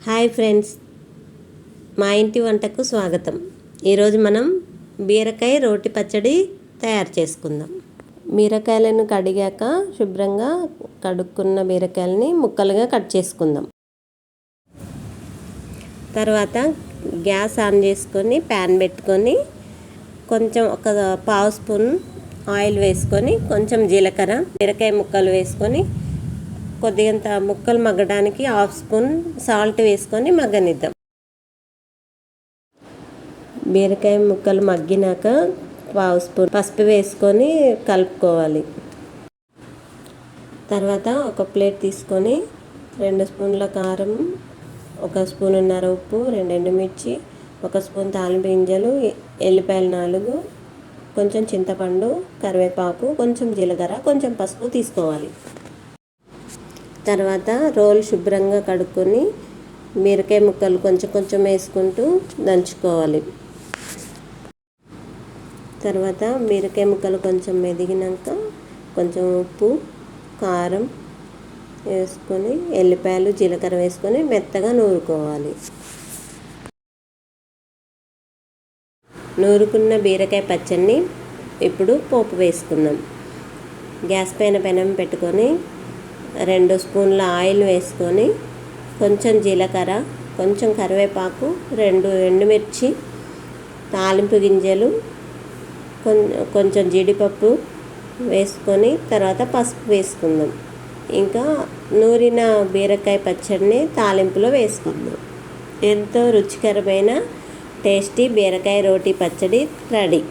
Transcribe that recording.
Hi friends, మా ఇంటి వంటకు స్వాగతం. ఈరోజు మనం బీరకాయ రోటి పచ్చడి తయారు చేసుకుందాం. బీరకాయలను కడిగాక శుభ్రంగా కడుక్కున్న బీరకాయలని ముక్కలుగా కట్ చేసుకుందాం. తర్వాత గ్యాస్ ఆన్ చేసుకొని ప్యాన్ పెట్టుకొని కొంచెం ఒక పావు స్పూన్ ఆయిల్ వేసుకొని కొంచెం జీలకర్ర, బీరకాయ ముక్కలు వేసుకొని కొద్దిగంత ముక్కలు మగ్గడానికి హాఫ్ స్పూన్ సాల్ట్ వేసుకొని మగ్గనిద్దాం. బీరకాయ ముక్కలు మగ్గినాక పావు స్పూన్ పసుపు వేసుకొని కలుపుకోవాలి. తర్వాత ఒక ప్లేట్ తీసుకొని 2 స్పూన్ల కారం, 1 స్పూనున్నర ఉప్పు, 2 ఎండుమిర్చి, 1 స్పూన్ తాలింపు గింజలు, ఎల్లిపాయలు 4, కొంచెం చింతపండు, కరివేపాకు, కొంచెం జీలకర్ర, కొంచెం పసుపు తీసుకోవాలి. తర్వాత రోల్ శుభ్రంగా కడుక్కొని బీరకాయ ముక్కలు కొంచెం కొంచెం వేసుకుంటూ దంచుకోవాలి. తర్వాత బీరకాయ ముక్కలు కొంచెం ఎదిగినాక కొంచెం ఉప్పు, కారం వేసుకొని ఎల్లిపాయలు, జీలకర్ర వేసుకొని మెత్తగా నూరుకోవాలి. నూరుకున్న బీరకాయ పచ్చడిని ఇప్పుడు పోపు వేసుకుందాం. గ్యాస్ పైన పెనం పెట్టుకొని 2 స్పూన్ల ఆయిల్ వేసుకొని కొంచెం జీలకర్ర, కొంచెం కరివేపాకు, 2 ఎండుమిర్చి, తాలింపు గింజలు, కొంచెం జీడిపప్పు వేసుకొని తర్వాత పసుపు వేసుకుందాం. ఇంకా నూరిన బీరకాయ పచ్చడిని తాలింపులో వేసుకుందాం. ఎంతో రుచికరమైన టేస్టీ బీరకాయ రోటి పచ్చడి రెడీ.